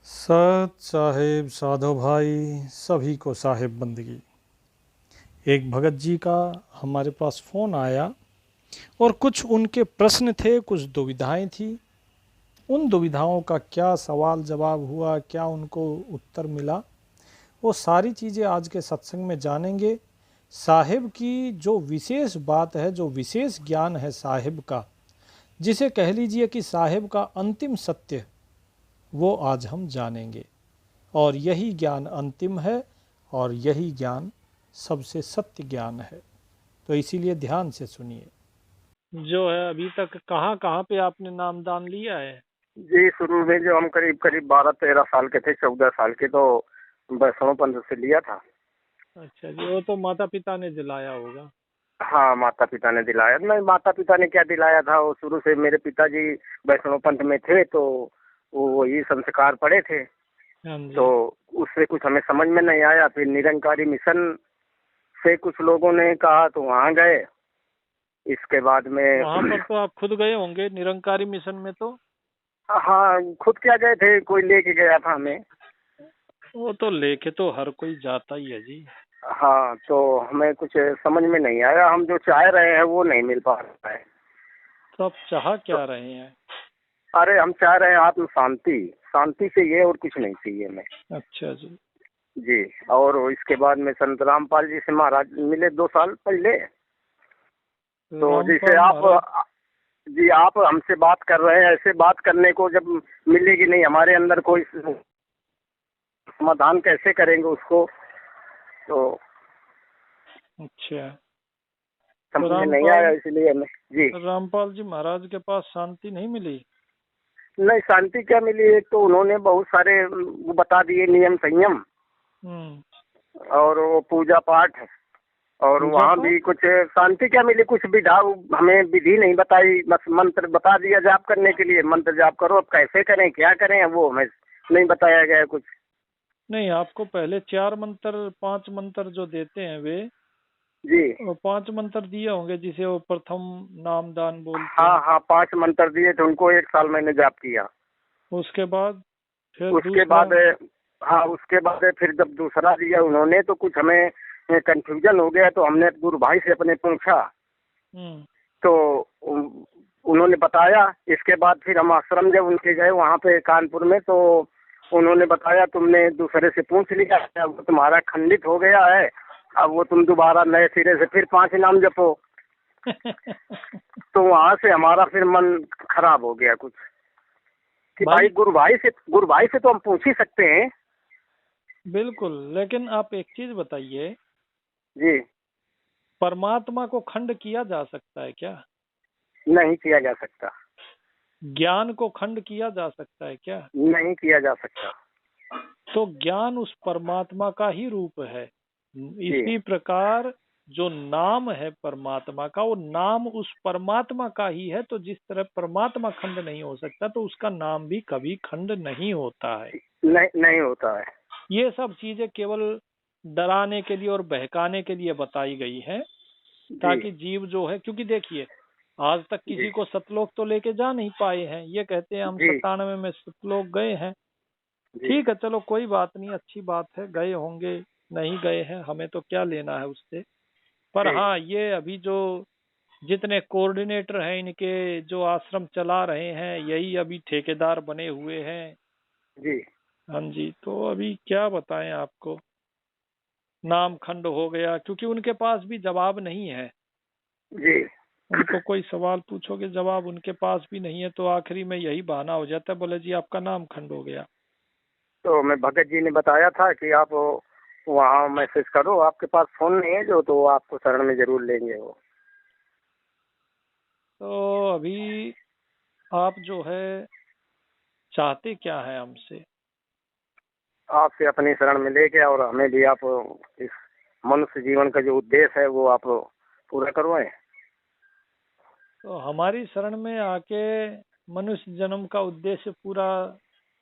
सत साहेब साधो भाई सभी को साहेब बंदगी। एक भगत जी का हमारे पास फ़ोन आया और कुछ उनके प्रश्न थे, कुछ दुविधाएं थी। उन दुविधाओं का क्या सवाल जवाब हुआ, क्या उनको उत्तर मिला, वो सारी चीज़ें आज के सत्संग में जानेंगे। साहिब की जो विशेष बात है, जो विशेष ज्ञान है साहिब का, जिसे कह लीजिए कि साहिब का अंतिम सत्य, वो आज हम जानेंगे। और यही ज्ञान अंतिम है और यही ज्ञान सबसे सत्य ज्ञान है। तो इसीलिए ध्यान से सुनिए। जो है अभी तक कहाँ कहाँ पे आपने नामदान लिया है? जी, शुरू में जो हम करीब करीब 12-13 साल के थे, 14 साल के, तो वैष्णव पंथ से लिया था। अच्छा जी, वो तो माता पिता ने दिलाया होगा। हाँ, माता पिता ने दिलाया। नहीं, माता पिता ने क्या दिलाया था, वो शुरू से मेरे पिताजी वैष्णव पंथ में थे, तो वो वही संस्कार पड़े थे। हाँ तो जी। उससे कुछ हमें समझ में नहीं आया। फिर निरंकारी मिशन से कुछ लोगों ने कहा तो वहाँ गए। इसके बाद में वहां पर तो आप खुद गए होंगे निरंकारी मिशन में तो? हाँ, खुद क्या गए थे, कोई लेके गया था हमें। वो तो लेके तो हर कोई जाता ही है जी। हाँ, तो हमें कुछ समझ में नहीं आया। हम जो चाह रहे हैं वो नहीं मिल पा रहा है। तो आप चाह तो क्या रहे हैं? अरे, हम चाह रहे हैं आत्म शांति। शांति चाहिए और कुछ नहीं चाहिए हमें। अच्छा जी। जी। और इसके बाद में संत रामपाल जी से महाराज मिले 2 साल पहले। तो जैसे रामपाल आप, महाराज। जी, आप हमसे बात कर रहे हैं, ऐसे बात करने को जब मिलेगी नहीं हमारे अंदर कोई समाधान, कैसे करेंगे उसको? तो अच्छा। तो समझ में नहीं आया, रामपाल इसलिए हमें। जी। रामपाल जी महाराज के पास शांति नहीं मिली? नहीं, शांति क्या मिली? एक तो उन्होंने बहुत सारे वो बता दिए, नियम संयम, हम्म। और वो पूजा पाठ। और पूजा वहाँ पाठ? भी कुछ शांति क्या मिली, कुछ विधा हमें विधि नहीं बताई, बस मंत्र बता दिया जाप करने के लिए। मंत्र जाप करो, अब कैसे करें, क्या करें, वो हमें नहीं बताया गया कुछ। नहीं, आपको पहले 4 मंत्र 5 मंत्र जो देते हैं वे, जी। वो 5 मंत्र दिए होंगे जिसे वो प्रथम नामदान बोलते हाँ हैं। हाँ, 5 मंत्र दिए थे उनको, 1 साल मैंने जाप किया। उसके बाद फिर उसके दूसरा? बाद, हाँ, उसके बाद फिर जब दूसरा दिया उन्होंने तो कुछ हमें कंफ्यूजन हो गया, तो हमने गुरु भाई से अपने पूछा। हम्म। तो उन्होंने बताया। इसके बाद फिर हम आश्रम जब उनके गए वहाँ पे कानपुर में, तो उन्होंने बताया तुमने दूसरे से पूछ लिया है, वो तुम्हारा खंडित हो गया है, अब वो तुम दोबारा नए सिरे से फिर 5 नाम जपो। तो वहाँ से हमारा फिर मन खराब हो गया कुछ, कि भाई भाई गुरु भाई से तो हम पूछ ही सकते हैं। बिल्कुल, लेकिन आप एक चीज बताइए, जी। परमात्मा को खंड किया जा सकता है क्या? नहीं किया जा सकता। ज्ञान को खंड किया जा सकता है क्या? नहीं किया जा सकता। तो ज्ञान उस परमात्मा का ही रूप है। जी। इसी प्रकार जो नाम है परमात्मा का, वो नाम उस परमात्मा का ही है। तो जिस तरह परमात्मा खंड नहीं हो सकता, तो उसका नाम भी कभी खंड नहीं होता है। नहीं, नहीं होता है। ये सब चीजें केवल डराने के लिए और बहकाने के लिए बताई गई हैं, जी। ताकि जीव जो है, क्योंकि देखिए, आज तक जी। किसी को सतलोक तो लेके जा नहीं पाए हैं। ये कहते हैं हम जी। 97 में सतलोक गए हैं। जी। ठीक है, चलो कोई बात नहीं, अच्छी बात है, गए होंगे, नहीं गए हैं, हमें तो क्या लेना है उससे। पर जी। हाँ, ये अभी जो जितने कोऑर्डिनेटर हैं इनके, जो आश्रम चला रहे हैं, यही अभी ठेकेदार बने हुए हैं। जी। हाँ जी, तो अभी क्या बताएं आपको, नाम खंड हो गया क्योंकि उनके पास भी जवाब नहीं है। जी। उनको कोई सवाल पूछोगे, जवाब उनके पास भी नहीं है, तो आखिरी में यही बहाना हो जाता है, बोले जी आपका नाम खंड हो गया। तो मैं भगत जी ने बताया था कि आप वहाँ मैसेज करो, आपके पास फोन नहीं है जो, तो वो आपको शरण में जरूर लेंगे वो। तो अभी आप जो है चाहते क्या है हमसे? आपसे अपनी शरण में लेके, और हमें भी आप इस मनुष्य जीवन का जो उद्देश्य है वो आप पूरा करवाएं। तो हमारी शरण में आके मनुष्य जन्म का उद्देश्य पूरा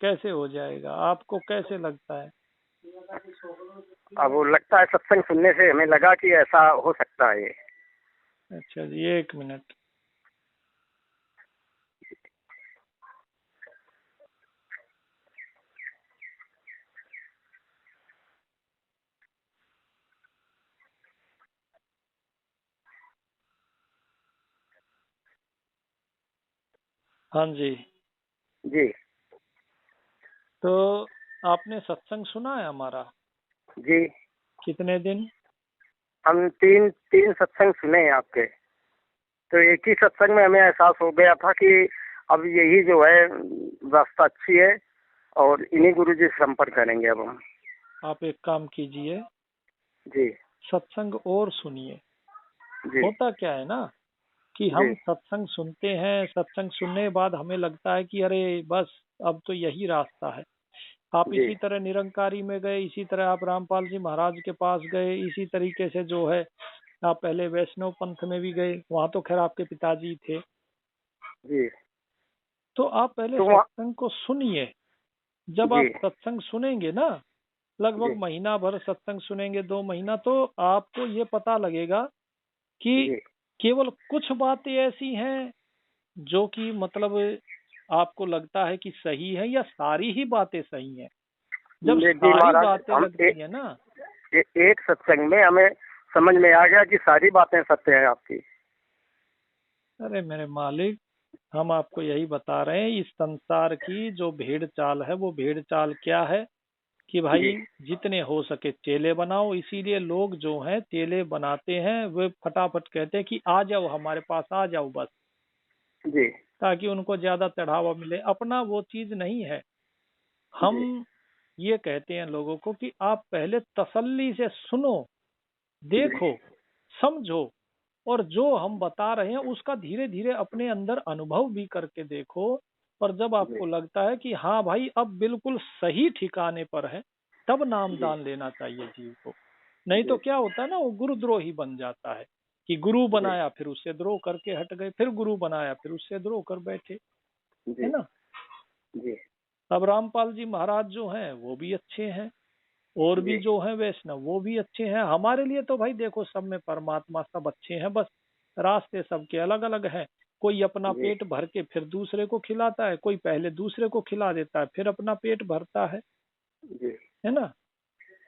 कैसे हो जाएगा, आपको कैसे लगता है? अब वो लगता है, सत्संग सुनने से हमें लगा कि ऐसा हो सकता है ये। अच्छा जी, एक मिनट। हाँ जी। जी। तो आपने सत्संग सुना है हमारा? जी। कितने दिन? हम तीन तीन सत्संग सुने हैं आपके। तो एक ही सत्संग में हमें एहसास हो गया था कि अब यही जो है रास्ता अच्छी है, और इन्हीं गुरु जी से संपर्क करेंगे अब हम। आप एक काम कीजिए, जी। सत्संग और सुनिए। जी। होता क्या है ना कि जी। हम सत्संग सुनते हैं, सत्संग सुनने के बाद हमें लगता है कि अरे बस अब तो यही रास्ता है। आप जी। इसी तरह निरंकारी में गए, इसी तरह आप रामपाल जी महाराज के पास गए, इसी तरीके से जो है आप पहले वैष्णव पंथ में भी गए, वहां तो खैर आपके पिताजी थे। जी। तो आप पहले तो वहाँ। सत्संग को सुनिए। जब जी। आप सत्संग सुनेंगे ना, लगभग जी। महीना भर सत्संग सुनेंगे, 2 महीना, तो आपको ये पता लगेगा कि जी। केवल कुछ बातें ऐसी हैं जो कि मतलब आपको लगता है कि सही है, या सारी ही बातें सही हैं। जब जी सारी महाराज, बातें हम लगती है ना, एक सत्संग में हमें समझ में आ गया कि सारी बातें सत्य है आपकी। अरे मेरे मालिक, हम आपको यही बता रहे हैं, इस संसार की जो भेड़ चाल है, वो भेड़ चाल क्या है कि जी। भाई जितने हो सके चेले बनाओ। इसीलिए लोग जो हैं चेले बनाते हैं, वे फटाफट कहते हैं कि आ जाओ हमारे पास, आ जाओ बस, जी। ताकि उनको ज्यादा चढ़ावा मिले। अपना वो चीज नहीं है। हम जी। ये कहते हैं लोगों को कि आप पहले तसल्ली से सुनो, जी। देखो, समझो, और जो हम बता रहे हैं उसका धीरे धीरे अपने अंदर अनुभव भी करके देखो। और जब जी। आपको लगता है कि हाँ भाई अब बिल्कुल सही ठिकाने पर है, तब नाम जी। दान लेना चाहिए जीव को। नहीं तो जी। क्या होता है ना, वो गुरुद्रोही बन जाता है कि गुरु जी। बनाया फिर उससे द्रोह करके हट गए, फिर गुरु बनाया फिर उससे द्रोह कर बैठे, है जी। ना। जी। अब रामपाल जी महाराज जो हैं वो भी अच्छे हैं, और भी जी। जो है वैष्णव वो भी अच्छे हैं। हमारे लिए तो भाई देखो, सब में परमात्मा, सब अच्छे हैं, बस रास्ते सबके अलग अलग हैं। कोई अपना जी। पेट भर के फिर दूसरे को खिलाता है, कोई पहले दूसरे को खिला देता है फिर अपना पेट भरता जी। है ना।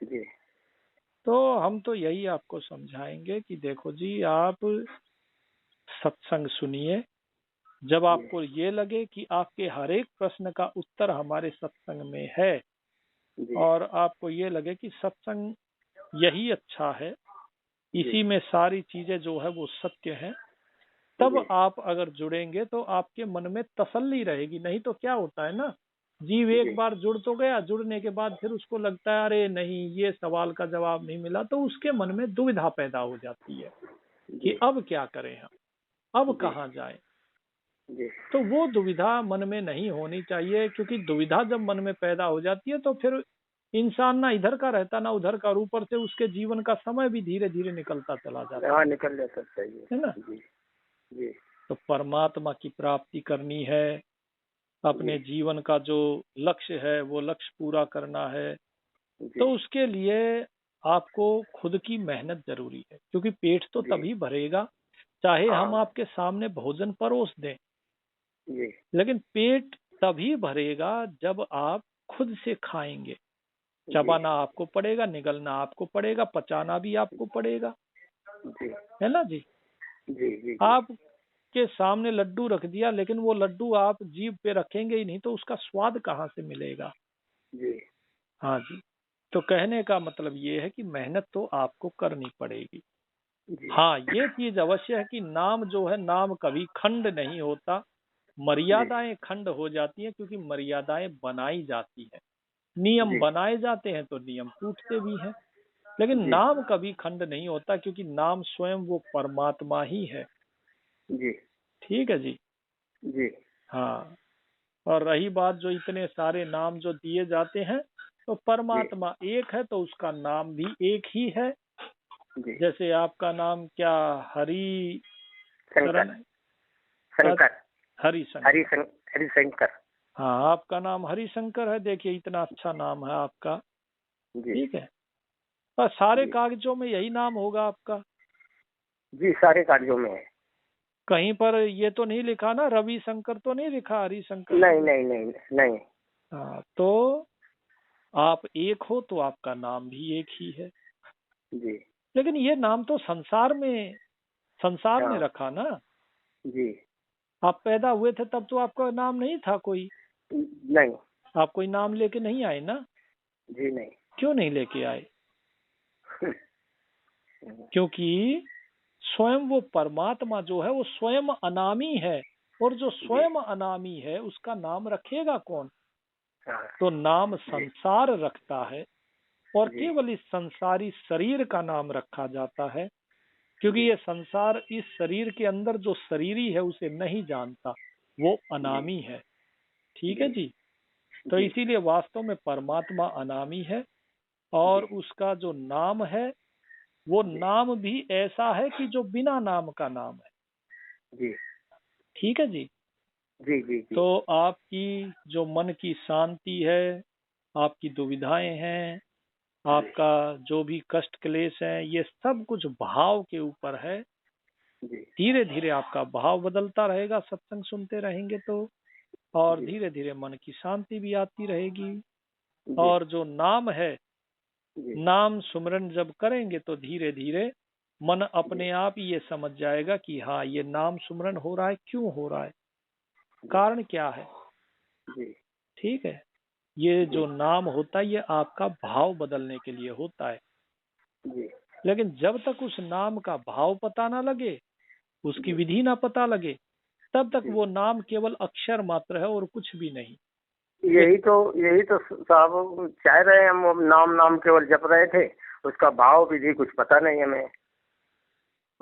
जी। तो हम तो यही आपको समझाएंगे कि देखो जी, आप सत्संग सुनिए। जब जी। आपको ये लगे कि आपके हर एक प्रश्न का उत्तर हमारे सत्संग में है, जी। और आपको ये लगे कि सत्संग यही अच्छा है, जी। इसी में सारी चीजें जो है वो सत्य है, तब जी। आप अगर जुड़ेंगे तो आपके मन में तसल्ली रहेगी। नहीं तो क्या होता है ना, जीव एक जी। बार जुड़ तो गया, जुड़ने के बाद फिर उसको लगता है अरे नहीं, ये सवाल का जवाब नहीं मिला, तो उसके मन में दुविधा पैदा हो जाती है कि जी। अब क्या करें हम, अब जी। कहाँ जाएं। जी। तो वो दुविधा मन में नहीं होनी चाहिए, क्योंकि दुविधा जब मन में पैदा हो जाती है तो फिर इंसान ना इधर का रहता ना उधर का, और ऊपर से उसके जीवन का समय भी धीरे धीरे निकलता चला जाता हाँ, निकल जाता चाहिए। है ना। जी। जी। तो परमात्मा की प्राप्ति करनी है, जी। अपने जीवन का जो लक्ष्य है वो लक्ष्य पूरा करना है, जी। तो उसके लिए आपको खुद की मेहनत जरूरी है। क्योंकि पेट तो जी। तभी भरेगा चाहे हम हाँ। आपके सामने भोजन परोस दें, जी। लेकिन पेट तभी भरेगा जब आप खुद से खाएंगे। जी। चबाना आपको पड़ेगा, निगलना आपको पड़ेगा, पचाना भी आपको पड़ेगा, जी। है ना जी। जी। जी। जी। आपके सामने लड्डू रख दिया, लेकिन वो लड्डू आप जीभ पे रखेंगे ही नहीं, तो उसका स्वाद कहाँ से मिलेगा। जी। हाँ जी। तो कहने का मतलब ये है कि मेहनत तो आपको करनी पड़ेगी। जी। हाँ, ये चीज अवश्य है कि नाम जो है, नाम कभी खंड नहीं होता। जी। मर्यादाएं खंड हो जाती हैं, क्योंकि मर्यादाएं बनाई जाती है। नियम जी। बनाए जाते हैं तो नियम टूटते भी हैं, लेकिन जी। नाम कभी खंड नहीं होता, क्योंकि नाम स्वयं वो परमात्मा ही है। जी। ठीक है जी। जी। हाँ। और रही बात जो इतने सारे नाम जो दिए जाते हैं, तो जी। परमात्मा एक है तो उसका नाम भी एक ही है। जी। जैसे आपका नाम क्या, हरि शंकर। शरण, शंकर। हरि शंकर। हरिशंकर। हाँ, आपका नाम हरिशंकर है। देखिए इतना अच्छा नाम है आपका। जी। ठीक है। और सारे जी। कागजों में यही नाम होगा आपका। जी, सारे कार्यों में है। कहीं पर ये तो नहीं लिखा ना, रवि शंकर तो नहीं लिखा, हरिशंकर तो नहीं, लिखा। नहीं, नहीं, नहीं। हाँ, तो आप एक हो तो आपका नाम भी एक ही है। जी। लेकिन ये नाम तो संसार ने हाँ। रखा ना। जी। आप पैदा हुए थे तब तो आपका नाम नहीं था कोई, नहीं। आप कोई नाम लेके नहीं आए ना? जी नहीं। क्यों नहीं लेके आए? क्योंकि स्वयं वो परमात्मा जो है वो स्वयं अनामी है, और जो जी। स्वयं अनामी है उसका नाम रखेगा कौन? हाँ। तो नाम जी। संसार रखता है, और जी। केवल इस संसारी शरीर का नाम रखा जाता है, क्योंकि जी। ये संसार इस शरीर के अंदर जो शरीरी है उसे नहीं जानता, वो जी। अनामी है। ठीक है जी। जी। तो जी। इसीलिए वास्तव में परमात्मा अनामी है, और जी। उसका जो नाम है वो जी। नाम भी ऐसा है कि जो बिना नाम का नाम है। जी। ठीक है जी। जी। जी। जी। तो आपकी जो मन की शांति है, आपकी दुविधाएं हैं, जी। आपका जो भी कष्ट क्लेश है, ये सब कुछ भाव के ऊपर है। जी। धीरे धीरे आपका भाव बदलता रहेगा सत्संग सुनते रहेंगे तो, और जी। धीरे धीरे मन की शांति भी आती रहेगी। जी। और जो नाम है, जी। नाम सुमरन जब करेंगे तो धीरे धीरे मन जी। अपने आप ही ये समझ जाएगा कि हाँ, ये नाम सुमरन हो रहा है, क्यों हो रहा है, जी। कारण क्या है। जी। ठीक है। ये जी। जो नाम होता है ये आपका भाव बदलने के लिए होता है। जी। लेकिन जब तक उस नाम का भाव पता ना लगे, उसकी जी। विधि ना पता लगे, तब तक जी। वो नाम केवल अक्षर मात्र है और कुछ भी नहीं। ये यही तो साहब चाह रहे हैं हम। नाम नाम केवल जप रहे थे, उसका भाव विधि कुछ पता नहीं हमें।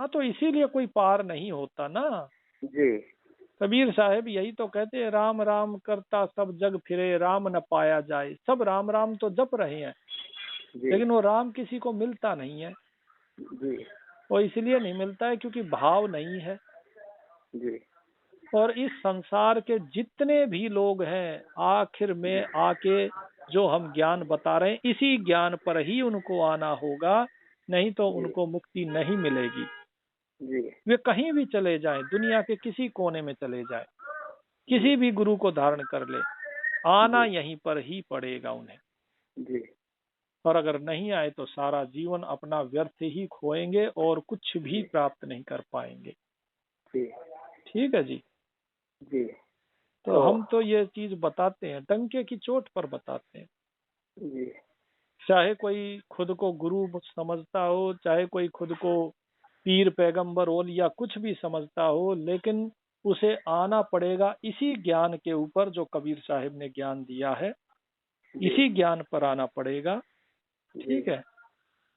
हाँ, तो इसीलिए कोई पार नहीं होता ना। जी। कबीर साहब यही तो कहते हैं, राम राम करता सब जग फिरे, राम न पाया जाए। सब राम राम तो जप रहे हैं, जी। लेकिन वो राम किसी को मिलता नहीं है। जी। वो इसलिए नहीं मिलता है क्योंकि भाव नहीं है। जी। और इस संसार के जितने भी लोग हैं, आखिर में आके जो हम ज्ञान बता रहे हैं, इसी ज्ञान पर ही उनको आना होगा, नहीं तो जी। उनको मुक्ति नहीं मिलेगी। जी। वे कहीं भी चले जाएं, दुनिया के किसी कोने में चले जाएं, जी। किसी भी गुरु को धारण कर ले, आना जी। यहीं पर ही पड़ेगा उन्हें। जी। और अगर नहीं आए तो सारा जीवन अपना व्यर्थ ही खोएंगे और कुछ भी जी। प्राप्त नहीं कर पाएंगे। जी। ठीक है जी। जी। तो तो हम तो ये चीज बताते हैं, डंके की चोट पर बताते हैं। जी। चाहे कोई खुद को गुरु समझता हो, चाहे कोई खुद को पीर पैगंबर ओल या कुछ भी समझता हो, लेकिन उसे आना पड़ेगा इसी ज्ञान के ऊपर जो कबीर साहिब ने ज्ञान दिया है। जी। इसी ज्ञान पर आना पड़ेगा। जी। ठीक है।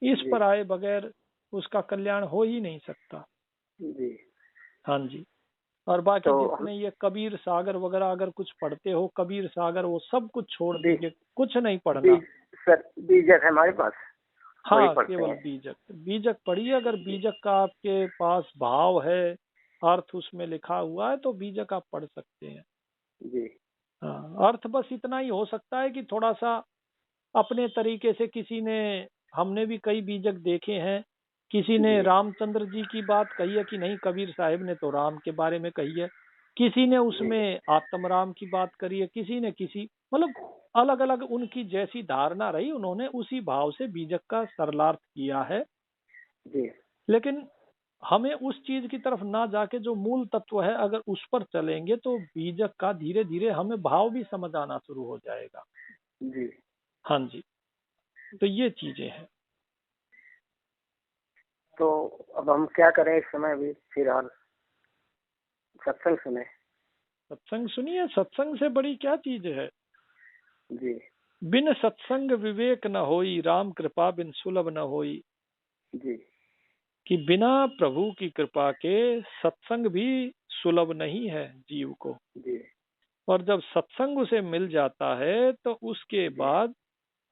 इस जी। पर आए बगैर उसका कल्याण हो ही नहीं सकता। जी। हाँ जी। और बाकी तो हम जितने ये कबीर सागर वगैरह अगर कुछ पढ़ते हो, कबीर सागर, वो सब कुछ छोड़ बी, दीजिए, कुछ नहीं पढ़ना। बीज सर बीजक है हमारे पास, वही हाँ, पढ़ते केवल हैं। बीजक बीजक पढ़िए। अगर जी। बीजक का आपके पास भाव है, अर्थ उसमें लिखा हुआ है, तो बीजक आप पढ़ सकते हैं। जी। हाँ, अर्थ बस इतना ही हो सकता है कि थोड़ा सा अपने तरीके से किसी ने, हमने भी कई बीजक देखे हैं, किसी ने जी। रामचंद्र जी की बात कही है कि नहीं, कबीर साहिब ने तो राम के बारे में कही है। किसी ने जी। उसमें आत्मराम की बात करी है, किसी ने किसी, मतलब अलग अलग उनकी जैसी धारणा रही, उन्होंने उसी भाव से बीजक का सरलार्थ किया है। जी। लेकिन हमें उस चीज की तरफ ना जाके जो मूल तत्व है, अगर उस पर चलेंगे तो बीजक का धीरे धीरे हमें भाव भी समझ आना शुरू हो जाएगा। जी। हाँ जी। तो ये चीजें हैं। तो अब हम क्या करें इस समय? अभी फिलहाल सत्संग सुने। सत्संग सुनिए, सत्संग से बड़ी क्या चीज है। जी। बिन सत्संग विवेक न होई, राम कृपा बिन सुलभ न होई। जी। कि बिना प्रभु की कृपा के सत्संग भी सुलभ नहीं है जीव को। जी। और जब सत्संग उसे मिल जाता है तो उसके जी। बाद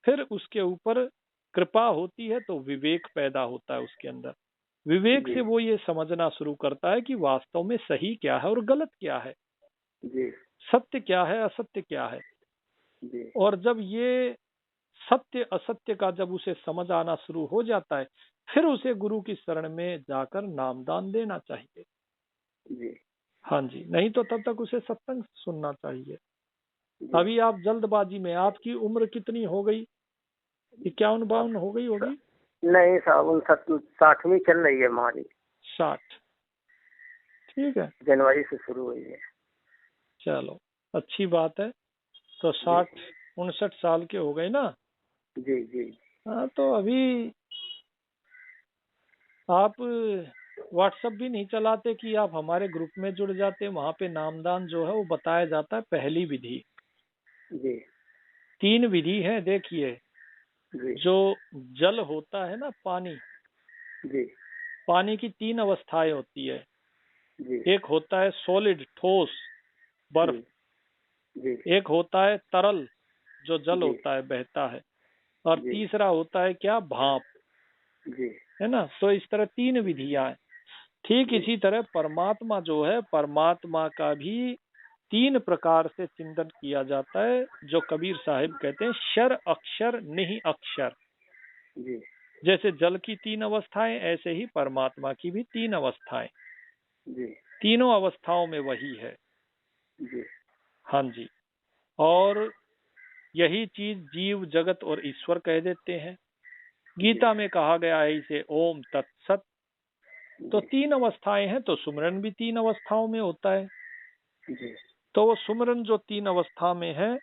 फिर उसके ऊपर कृपा होती है, तो विवेक पैदा होता है उसके अंदर। विवेक जी। से वो ये समझना शुरू करता है कि वास्तव में सही क्या है और गलत क्या है, जी। सत्य क्या है, असत्य क्या है। जी। और जब ये सत्य असत्य का जब उसे समझ आना शुरू हो जाता है, फिर उसे गुरु की शरण में जाकर नामदान देना चाहिए। जी। हाँ जी, नहीं तो तब तक उसे सत्संग सुनना चाहिए। जी। अभी आप जल्दबाजी में, आपकी उम्र कितनी हो गई? 51-52 हो गई स- होगी। नहीं साहब, 60वीं चल रही है हमारी। 60। ठीक है, जनवरी से शुरू हुई है। चलो अच्छी बात है। तो जी 60-59 साल के हो गए ना। जी जी हाँ, तो अभी आप व्हाट्सएप भी नहीं चलाते कि आप हमारे ग्रुप में जुड़ जाते। वहाँ पे नामदान जो है वो बताया जाता है। पहली विधि, जी 3 विधि है देखिए। जी जो जल होता है ना, पानी, जी पानी की 3 अवस्थाएं होती है। जी एक होता है सॉलिड, ठोस, बर्फ। जी जी एक होता है तरल, जो जल जी होता है, बहता है। और जी तीसरा होता है क्या, भाप, जी है ना। तो इस तरह 3 विधियां हैं। ठीक जी इसी तरह परमात्मा जो है, परमात्मा का भी 3 प्रकार से चिंतन किया जाता है, जो कबीर साहिब कहते हैं शर अक्षर नहीं अक्षर। जी जैसे जल की 3 अवस्थाएं, ऐसे ही परमात्मा की भी 3 अवस्थाएं। जी तीनों अवस्थाओं में वही है। जी हाँ जी। और यही चीज जीव, जगत और ईश्वर कह देते हैं। जी गीता में कहा गया है इसे ओम तत्सत। तो जी 3 अवस्थाएं हैं, तो सुमरन भी 3 अवस्थाओं में होता है। जी तो वो सुमरन जो 3 अवस्था में है,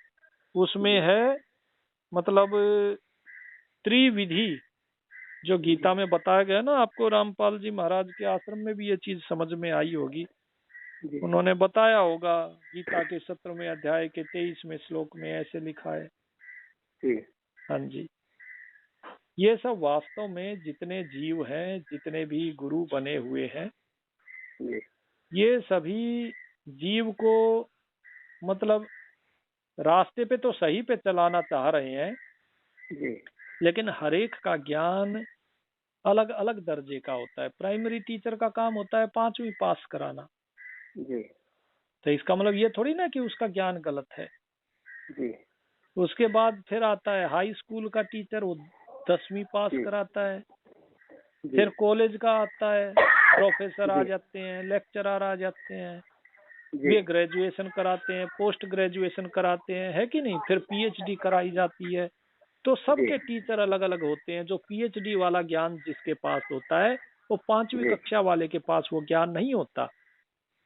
उसमें जी है मतलब त्रिविधि, जो जी गीता में बताया गया ना। आपको रामपाल जी महाराज के आश्रम में भी ये चीज समझ में आई होगी। जी उन्होंने बताया होगा, गीता के 17वें अध्याय के 23वें श्लोक में ऐसे लिखा है। जी हाँ जी। ये सब वास्तव में जितने जीव हैं, जितने भी गुरु बने हुए हैं, जी ये सभी जीव को मतलब रास्ते पे तो सही पे चलाना चाह रहे हैं, जी लेकिन हर एक का ज्ञान अलग अलग दर्जे का होता है। प्राइमरी टीचर का काम होता है 5वीं पास कराना। जी तो इसका मतलब ये थोड़ी ना कि उसका ज्ञान गलत है। जी उसके बाद फिर आता है हाई स्कूल का टीचर, वो 10वीं पास जी कराता है। जी फिर कॉलेज का आता है, प्रोफेसर आ जी जाते हैं, लेक्चरर आ जाते हैं। जी वे ग्रेजुएशन कराते हैं, पोस्ट ग्रेजुएशन कराते हैं, है कि नहीं। फिर पीएचडी कराई जाती है। तो जी सबके टीचर अलग अलग होते हैं। जो पीएचडी वाला ज्ञान जिसके पास होता है, वो 5वीं जी कक्षा वाले के पास वो ज्ञान नहीं होता।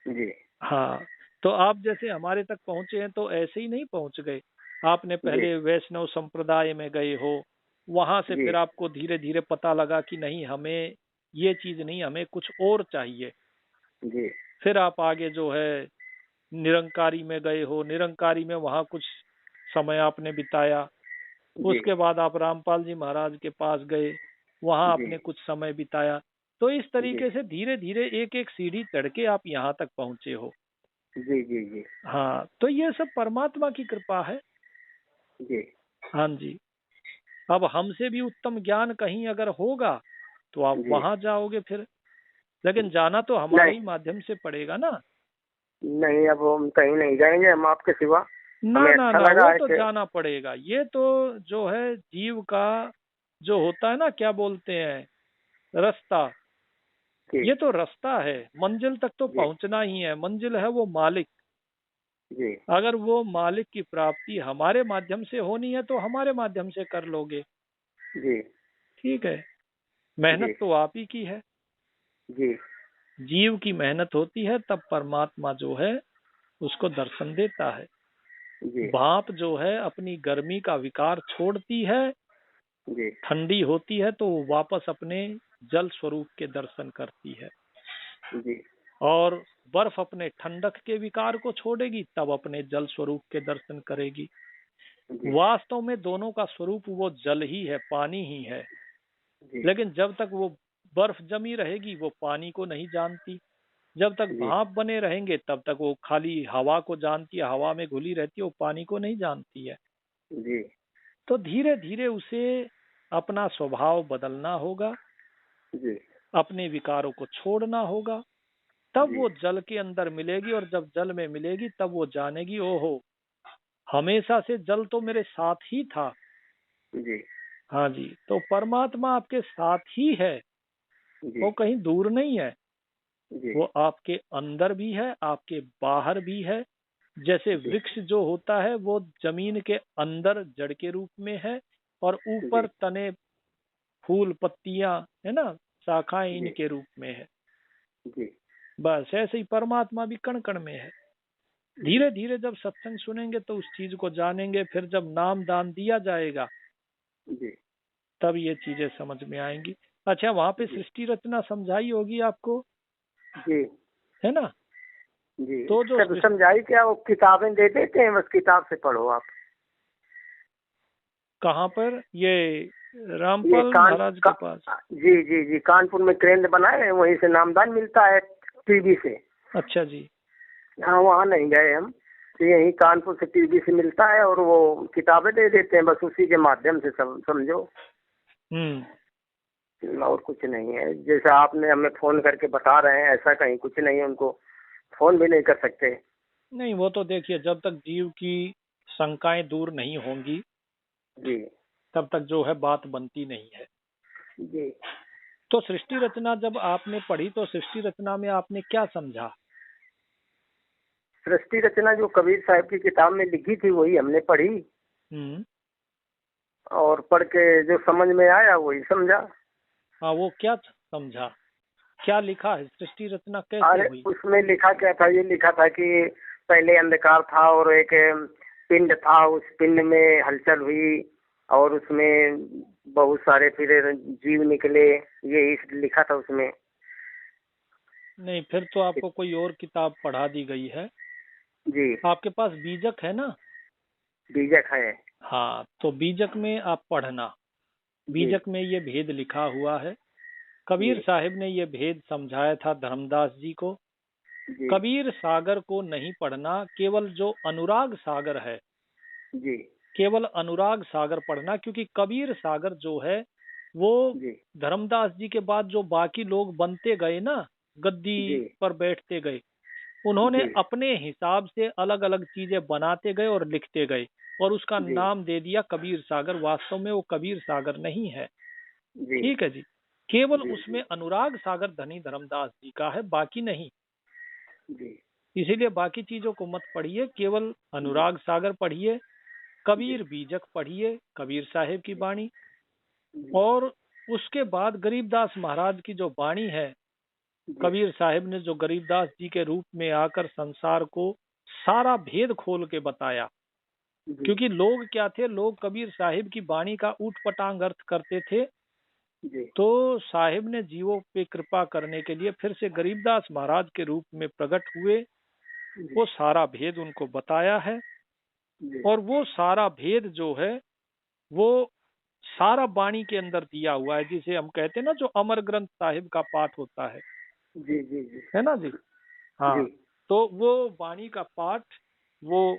जी हाँ। तो आप जैसे हमारे तक पहुंचे हैं, तो ऐसे ही नहीं पहुंच गए। आपने जी पहले वैष्णव संप्रदाय में गए हो, वहां से जी फिर आपको धीरे धीरे पता लगा कि नहीं, हमें ये चीज नहीं, हमें कुछ और चाहिए। जी फिर आप आगे जो है निरंकारी में गए हो, निरंकारी में वहां कुछ समय आपने बिताया। जी उसके बाद आप रामपाल जी महाराज के पास गए, वहां जी आपने कुछ समय बिताया। तो इस जी तरीके से धीरे धीरे एक एक सीढ़ी चढ़ के आप यहाँ तक पहुंचे हो। जी जी जी हाँ, तो ये सब परमात्मा की कृपा है। जी हाँ जी। अब हमसे भी उत्तम ज्ञान कहीं अगर होगा, तो आप जी वहां जाओगे फिर। लेकिन जाना तो हमारे नहीं ही माध्यम से पड़ेगा ना। नहीं, अब हम कहीं नहीं जाएंगे हम आपके सिवा। ना हमें ना अच्छा ना, लगा वो है तो कि जाना पड़ेगा। ये तो जो है जीव का जो होता है ना, क्या बोलते हैं, रास्ता। जी ये तो रास्ता है, मंजिल तक तो जी पहुंचना ही है। मंजिल है वो मालिक। जी अगर वो मालिक की प्राप्ति हमारे माध्यम से होनी है, तो हमारे माध्यम से कर लोगे। जी ठीक है। जी मेहनत तो आप ही की है। जी जीव की मेहनत होती है, तब परमात्मा जो है उसको दर्शन देता है। जी भाप जो है अपनी गर्मी का विकार छोड़ती है, जी ठंडी होती है, तो वो वापस अपने जल स्वरूप के दर्शन करती है। जी और बर्फ अपने ठंडक के विकार को छोड़ेगी, तब अपने जल स्वरूप के दर्शन करेगी। जी वास्तव में दोनों का स्वरूप वो जल ही है, पानी ही है। जी लेकिन जब तक वो बर्फ जमी रहेगी, वो पानी को नहीं जानती। जब तक जी भाप बने रहेंगे, तब तक वो खाली हवा को जानती है, हवा में घुली रहती है, वो पानी को नहीं जानती है। जी तो धीरे धीरे उसे अपना स्वभाव बदलना होगा, जी अपने विकारों को छोड़ना होगा। तब जी वो जल के अंदर मिलेगी, और जब जल में मिलेगी, तब वो जानेगी, ओहो, हमेशा से जल तो मेरे साथ ही था। जी हाँ जी। तो परमात्मा आपके साथ ही है, जी वो कहीं दूर नहीं है। जी वो आपके अंदर भी है, आपके बाहर भी है। जैसे जी वृक्ष जो होता है, वो जमीन के अंदर जड़ के रूप में है, और ऊपर जी तने, फूल, पत्तियां, है ना, शाखाएं जी इनके रूप में है। जी बस ऐसे ही परमात्मा भी कण कण में है। धीरे धीरे जब सत्संग सुनेंगे तो उस चीज को जानेंगे, फिर जब नाम दान दिया जाएगा जी तब ये चीजें समझ में आएंगी। अच्छा, वहां पे जी सृष्टि रचना समझाई होगी आपको, जी है ना? जी। तो जो सब समझाई क्या, वो किताबें दे देते हैं, बस किताब से पढ़ो आप। कहाँ पर ये ये रामपाल महाराज के पास? जी जी जी, कानपुर में केंद्र बनाए हैं, वहीं से नामदान मिलता है, टीवी से। अच्छा जी। हाँ, वहाँ नहीं गए हम, तो यही कानपुर से टीवी से मिलता है, और वो किताबें दे देते हैं, बस उसी के माध्यम से सब समझो। और कुछ नहीं है, जैसे आपने हमें फोन करके बता रहे हैं, ऐसा कहीं कुछ नहीं है, उनको फोन भी नहीं कर सकते। नहीं, वो तो देखिए जब तक जीव की शंकाएं दूर नहीं होंगी जी तब तक जो है बात बनती नहीं है। जी। तो सृष्टि रचना जब आपने पढ़ी तो सृष्टि रचना में आपने क्या समझा? सृष्टि रचना जो कबीर साहब की किताब में लिखी थी वही हमने पढ़ी, हम्म। और पढ़ के जो समझ में आया वही समझा। हाँ, वो क्या समझा? क्या लिखा है? सृष्टि रचना कैसे अरे हुई? उसमें लिखा क्या था, ये लिखा था कि पहले अंधकार था और एक पिंड था, उस पिंड में हलचल हुई, और उसमें बहुत सारे फिर जीव निकले, यही लिखा था उसमें। नहीं, फिर तो आपको कोई और किताब पढ़ा दी गई है। जी, आपके पास बीजक है ना? बीजक है। हाँ, तो बीजक में आप पढ़ना। जी बीजक में ये भेद लिखा हुआ है। कबीर जी साहिब ने ये भेद समझाया था धर्मदास जी को। जी कबीर सागर को नहीं पढ़ना, केवल जो अनुराग सागर है, जी केवल अनुराग सागर पढ़ना, क्योंकि कबीर सागर जो है वो जी धर्मदास जी के बाद जो बाकी लोग बनते गए ना, गद्दी जी पर बैठते गए, उन्होंने जी अपने हिसाब से अलग अलग चीजें बनाते गए और लिखते गए और उसका जी नाम दे दिया कबीर सागर। वास्तव में वो कबीर सागर नहीं है। जी ठीक है जी। केवल जी उसमें अनुराग सागर धनी धर्मदास जी का है, बाकी नहीं। जी इसीलिए बाकी चीजों को मत पढ़िए, केवल जी अनुराग सागर पढ़िए, जी कबीर बीजक पढ़िए, कबीर साहिब की बाणी। जी और उसके बाद गरीबदास महाराज की जो बाणी है, जी कबीर साहिब ने जो गरीबदास जी के रूप में आकर संसार को सारा भेद खोल के बताया। जी क्योंकि लोग क्या थे, लोग कबीर साहिब की बाणी का ऊट पटांग अर्थ करते थे। जी तो साहिब ने जीवों पे कृपा करने के लिए फिर से गरीबदास महाराज के रूप में प्रकट हुए, जी वो सारा भेद उनको बताया है। जी और वो सारा भेद जो है वो सारा बाणी के अंदर दिया हुआ है, जिसे हम कहते हैं ना, जो अमर ग्रंथ साहिब का पाठ होता जी जी जी है ना जी। हाँ, जी तो वो बाणी का पाठ, वो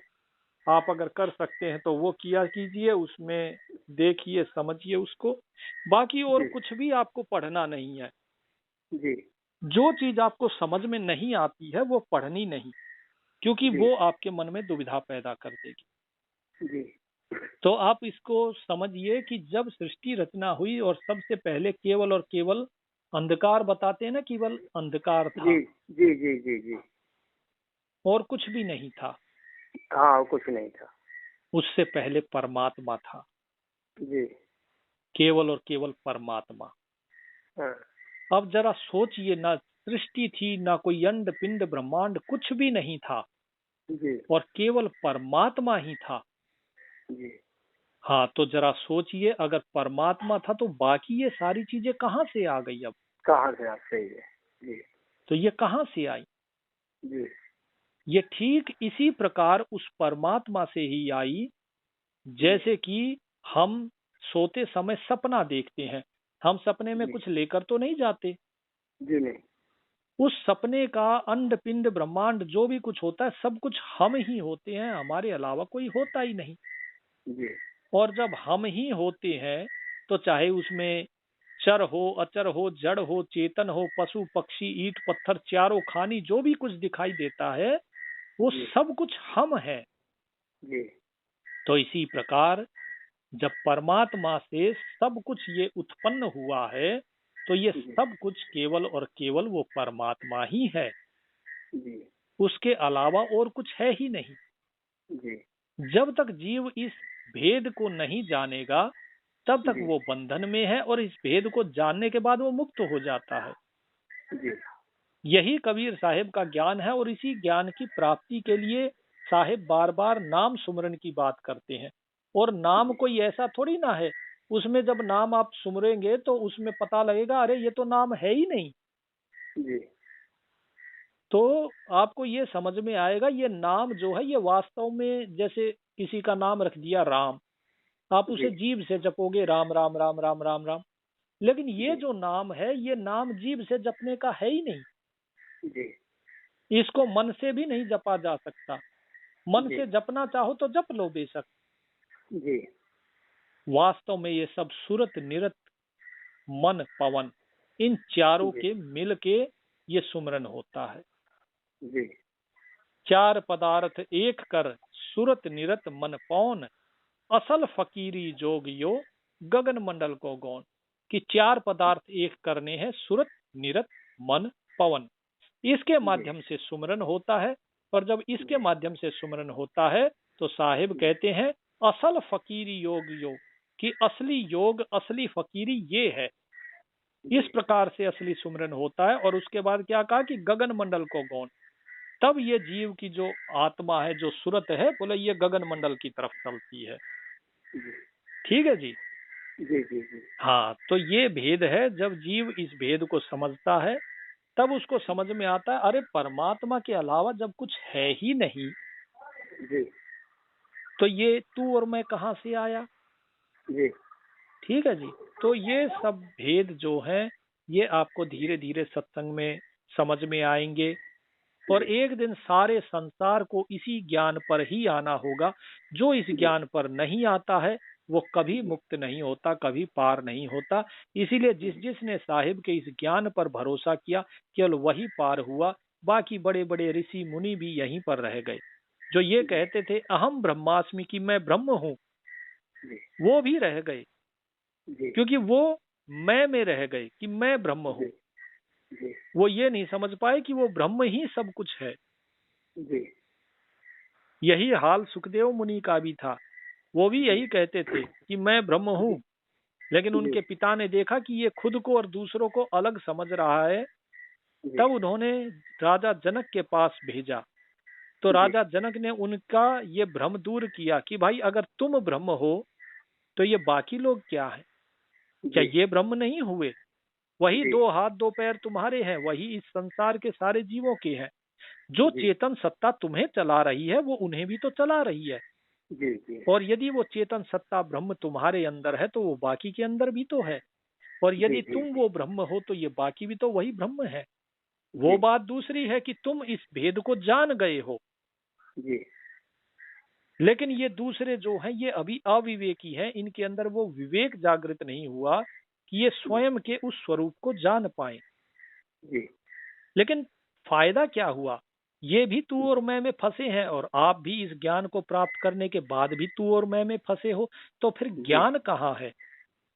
आप अगर कर सकते हैं तो वो किया कीजिए, उसमें देखिए समझिए उसको। बाकी और जी कुछ भी आपको पढ़ना नहीं है। जी जो चीज आपको समझ में नहीं आती है वो पढ़नी नहीं, क्योंकि जी वो आपके मन में दुविधा पैदा कर देगी। जी तो आप इसको समझिए कि जब सृष्टि रचना हुई और सबसे पहले केवल और केवल अंधकार, बताते हैं ना, केवल अंधकार जी था जी जी जी जी। और कुछ भी नहीं था। हाँ, कुछ नहीं था। उससे पहले परमात्मा था, जी। केवल और केवल परमात्मा। हाँ। अब जरा सोचिए, ना सृष्टि थी, ना कोई अंड पिंड ब्रह्मांड, कुछ भी नहीं था, जी और केवल परमात्मा ही था। जी। हाँ, तो जरा सोचिए, अगर परमात्मा था तो बाकी ये सारी चीजें कहाँ से आ गई अब? कहाँ से आप, सही है। जी तो ये कहाँ से आई? जी ये ठीक इसी प्रकार उस परमात्मा से ही आई, जी जैसे कि हम सोते समय सपना देखते हैं। हम सपने में जी कुछ लेकर तो नहीं जाते। जी। नहीं। उस सपने का अंड पिंड ब्रह्मांड जो भी कुछ होता है, सब कुछ हम ही होते हैं, हमारे अलावा कोई होता ही नहीं। जी और जब हम ही होते हैं तो चाहे उसमें चर हो, अचर हो, जड़ हो, चेतन हो, पशु पक्षी, ईंट पत्थर, चारों खानी, जो भी कुछ दिखाई देता है वो जी सब कुछ हम है। जी तो इसी प्रकार जब परमात्मा से सब कुछ ये उत्पन्न हुआ है तो ये जी सब कुछ केवल और केवल वो परमात्मा ही है, जी उसके अलावा और कुछ है ही नहीं। जी जब तक जीव इस भेद को नहीं जानेगा तब तक जी वो बंधन में है, और इस भेद को जानने के बाद वो मुक्त हो जाता है। जी यही कबीर साहिब का ज्ञान है और इसी ज्ञान की प्राप्ति के लिए साहिब बार बार नाम सुमरन की बात करते हैं। और नाम कोई ऐसा थोड़ी ना है, उसमें जब नाम आप सुमरेंगे तो उसमें पता लगेगा अरे ये तो नाम है ही नहीं। जी तो आपको ये समझ में आएगा ये नाम जो है ये वास्तव में, जैसे किसी का नाम रख दिया राम, आप जी उसे जीभ से जपोगे राम राम राम राम राम राम, लेकिन ये जी जो नाम है ये नाम जीभ से जपने का है ही नहीं। जी इसको मन से भी नहीं जपा जा सकता। मन जी से जपना चाहो तो जप लो बेशक। जी वास्तव में ये सब सुरत निरत मन पवन, इन चारों जी के मिल के ये सुमरन होता है। जी चार पदार्थ एक कर सुरत निरत मन पवन, असल फकीरी जोग यो गगन मंडल को गौन। कि चार पदार्थ एक करने हैं, सुरत निरत मन पवन, इसके जी माध्यम से सुमरन होता है। और जब इसके माध्यम से सुमरन होता है तो साहिब कहते हैं असल फकीरी योग योग, कि असली योग असली फकीरी ये है। इस प्रकार से असली सुमरन होता है। और उसके बाद क्या कहा कि गगन मंडल को गौन, तब ये जीव की जो आत्मा है जो सुरत है बोले ये गगन मंडल की तरफ चलती है। ठीक है जी। जी जी जी हाँ, तो ये भेद है। जब जीव इस भेद को समझता है तब उसको समझ में आता है अरे परमात्मा के अलावा जब कुछ है ही नहीं जी तो ये तू और मैं कहाँ से आया। जी ठीक है जी। तो ये सब भेद जो है ये आपको धीरे धीरे सत्संग में समझ में आएंगे। और एक दिन सारे संसार को इसी ज्ञान पर ही आना होगा। जो इस ज्ञान पर नहीं आता है वो कभी मुक्त नहीं होता, कभी पार नहीं होता। इसीलिए जिस जिसने साहिब के इस ज्ञान पर भरोसा किया केवल वही पार हुआ। बाकी बड़े बड़े ऋषि मुनि भी यहीं पर रह गए। जो ये कहते थे अहम ब्रह्मास्मि की मैं ब्रह्म हूं, वो भी रह गए, जी क्योंकि वो मैं में रह गए कि मैं ब्रह्म हूं। जी वो ये नहीं समझ पाए कि वो ब्रह्म ही सब कुछ है। जी यही हाल सुखदेव मुनि का भी था। वो भी जी यही कहते थे कि मैं ब्रह्म हूं, लेकिन जी उनके पिता ने देखा कि ये खुद को और दूसरों को अलग समझ रहा है। जी तब उन्होंने राजा जनक के पास भेजा। तो जी राजा जनक ने उनका ये भ्रम दूर किया कि भाई अगर तुम ब्रह्म हो तो ये बाकी लोग क्या हैं? क्या जी ये ब्रह्म नहीं हुए? वही जी दो हाथ दो पैर तुम्हारे हैं, वही इस संसार के सारे जीवों के हैं। जो जी चेतन सत्ता तुम्हें चला रही है वो उन्हें भी तो चला रही है। जी जी और यदि वो चेतन सत्ता ब्रह्म तुम्हारे अंदर है तो वो बाकी के अंदर भी तो है। और जी यदि जी तुम वो ब्रह्म हो तो ये बाकी भी तो वही ब्रह्म है। वो जी बात दूसरी है कि तुम इस भेद को जान गए हो, जी लेकिन ये दूसरे जो हैं ये अभी अविवेकी हैं। इनके अंदर वो विवेक जागृत नहीं हुआ कि ये स्वयं के उस स्वरूप को जान पाए। जी लेकिन फायदा क्या हुआ? ये भी तू और मैं में फंसे हैं और आप भी इस ज्ञान को प्राप्त करने के बाद भी तू और मैं में फंसे हो। तो फिर जी ज्ञान कहाँ है?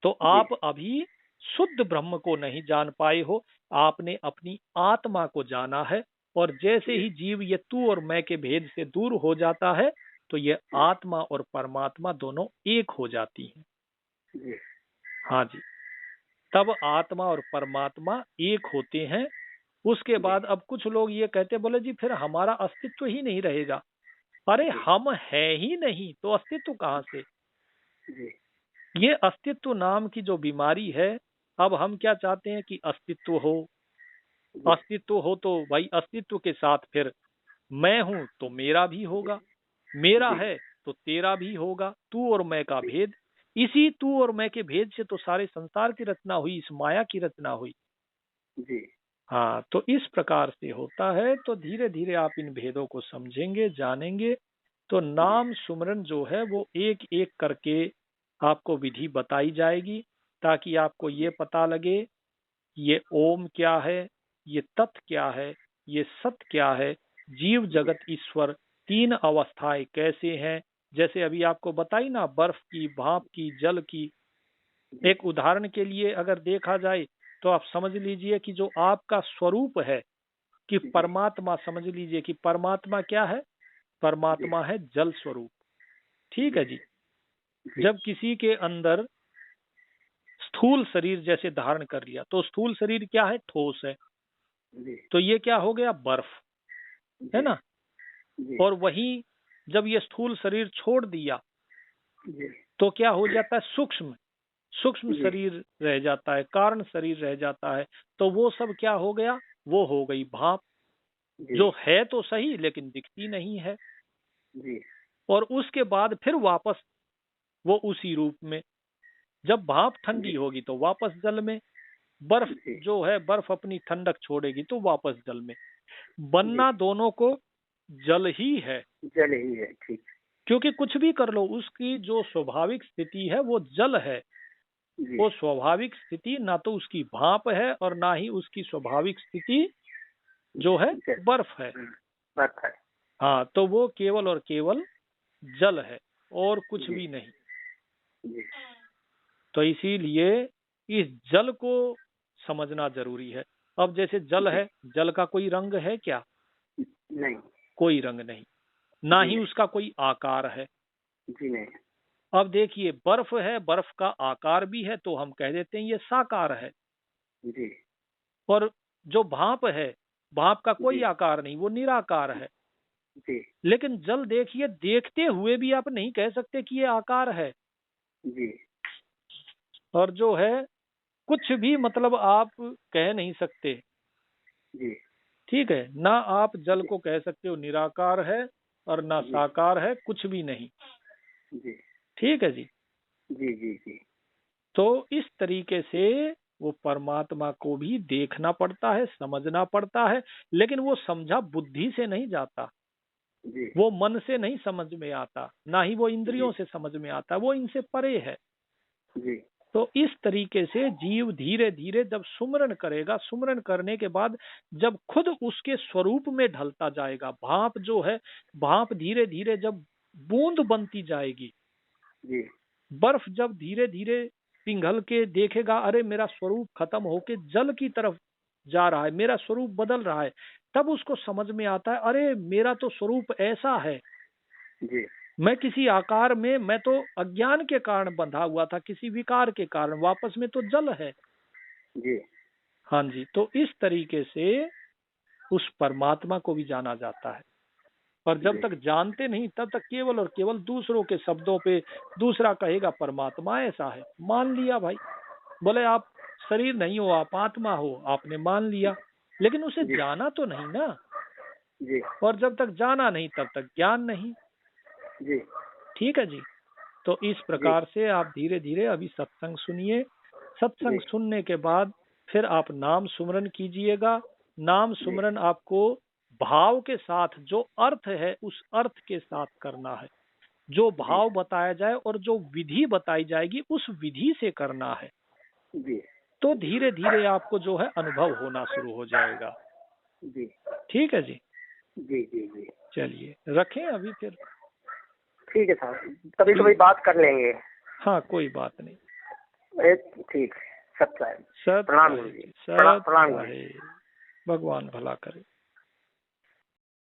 तो जी आप अभी शुद्ध ब्रह्म को नहीं जान पाए हो। आपने अपनी आत्मा को जाना है। और जैसे ही जीव ये तू और मैं के भेद से दूर हो जाता है तो ये आत्मा और परमात्मा दोनों एक हो जाती हैं। जी हाँ जी। तब आत्मा और परमात्मा एक होते हैं। उसके बाद अब कुछ लोग ये कहते बोले जी फिर हमारा अस्तित्व ही नहीं रहेगा। अरे जी हम है ही नहीं तो अस्तित्व कहाँ से? जी ये अस्तित्व नाम की जो बीमारी है, अब हम क्या चाहते हैं कि अस्तित्व हो। जी अस्तित्व हो तो भाई अस्तित्व के साथ फिर मैं हूं तो मेरा भी होगा, मेरा जी है तो तेरा भी होगा। तू और मैं का भेद, इसी तू और मैं के भेद से तो सारे संसार की रचना हुई, इस माया की रचना हुई। जी हाँ, तो इस प्रकार से होता है। तो धीरे धीरे आप इन भेदों को समझेंगे, जानेंगे। तो नाम सुमरन जो है वो एक एक करके आपको विधि बताई जाएगी, ताकि आपको ये पता लगे ये ओम क्या है, ये तत् क्या है, ये सत क्या है, जीव जगत ईश्वर तीन अवस्थाएं कैसे हैं। जैसे अभी आपको बताई ना, बर्फ की, भाप की, जल की। एक उदाहरण के लिए अगर देखा जाए तो आप समझ लीजिए कि जो आपका स्वरूप है, कि परमात्मा, समझ लीजिए कि परमात्मा क्या है? परमात्मा है जल स्वरूप। ठीक है जी। जी जब किसी के अंदर स्थूल शरीर जैसे धारण कर लिया तो स्थूल शरीर क्या है? ठोस है। जी तो ये क्या हो गया, बर्फ, है जी ना। जी और वहीं जब ये स्थूल शरीर छोड़ दिया जी तो क्या हो जाता है, सूक्ष्म सूक्ष्म जी शरीर रह जाता है, कारण शरीर रह जाता है। तो वो सब क्या हो गया, वो हो गई भाप, जी जो है तो सही लेकिन दिखती नहीं है। जी और उसके बाद फिर वापस वो उसी रूप में, जब भाप जी ठंडी होगी तो वापस जल में, बर्फ जी जो है बर्फ अपनी ठंडक छोड़ेगी तो वापस जल में। जी बनना दोनों को जल ही है, जल ही है। ठीक। क्योंकि कुछ भी कर लो उसकी जो स्वाभाविक स्थिति है वो जल है। जी वो स्वाभाविक स्थिति ना तो उसकी भाप है और ना ही उसकी स्वाभाविक स्थिति जो है जल। बर्फ है। बात है। हाँ, तो वो केवल और केवल जल है और कुछ जी भी नहीं। जी तो इसीलिए इस जल को समझना जरूरी है। अब जैसे जल जी है, जल का कोई रंग है क्या, नहीं। कोई रंग नहीं, ना जी ही नहीं। उसका कोई आकार है। जी नहीं। अब देखिए बर्फ है, बर्फ का आकार भी है तो हम कह देते हैं ये साकार है। जी और जो भाप है, भाप का कोई जी आकार नहीं, वो निराकार है। जी लेकिन जल देखिए, देखते हुए भी आप नहीं कह सकते कि ये आकार है। जी और जो है कुछ भी मतलब आप कह नहीं सकते। जी ठीक है ना, आप जल जी को कह सकते हो निराकार है और ना जी साकार है, कुछ भी नहीं। जी ठीक है जी। जी जी जी तो इस तरीके से वो परमात्मा को भी देखना पड़ता है, समझना पड़ता है। लेकिन वो समझा बुद्धि से नहीं जाता, जी वो मन से नहीं समझ में आता, ना ही वो जी इंद्रियों से समझ में आता, वो इनसे परे है। जी तो इस तरीके से जीव धीरे धीरे जब सुमरन करेगा, सुमरन करने के बाद जब खुद उसके स्वरूप में ढलता जाएगा, भाप जो है, भाप धीरे धीरे जब बूंद बनती जाएगी, जी बर्फ जब धीरे धीरे पिघल के देखेगा, अरे मेरा स्वरूप खत्म होके जल की तरफ जा रहा है, मेरा स्वरूप बदल रहा है, तब उसको समझ में आता है, अरे मेरा तो स्वरूप ऐसा है। जी मैं किसी आकार में, मैं तो अज्ञान के कारण बंधा हुआ था, किसी विकार के कारण, वापस में तो जल है। जी हाँ जी, तो इस तरीके से उस परमात्मा को भी जाना जाता है। और जब जी तक जानते नहीं तब तक केवल और केवल दूसरों के शब्दों पे, दूसरा कहेगा परमात्मा ऐसा है, मान लिया भाई। बोले आप शरीर नहीं हो, आप आत्मा हो, आपने मान लिया, लेकिन उसे जी जाना तो नहीं ना। जी और जब तक जाना नहीं तब तक ज्ञान नहीं। जी ठीक है जी। तो इस जी प्रकार से आप धीरे धीरे अभी सत्संग सुनिए। सत्संग जी सुनने के बाद फिर आप नाम सुमरन कीजिएगा। नाम जी सुमरन आपको भाव के साथ, जो अर्थ है उस अर्थ के साथ करना है। जो जी भाव बताया जाए और जो विधि बताई जाएगी उस विधि से करना है। जी तो धीरे धीरे आपको जो है अनुभव होना शुरू हो जाएगा। जी ठीक है जी। जी जी जी चलिए रखें अभी फिर। ठीक है साहब, कभी कभी बात कर लेंगे। हाँ, कोई बात नहीं। ठीक है। सत्य है। सत प्रणाम गुरु जी। सत प्रणाम गुरु जी। भगवान भला करे।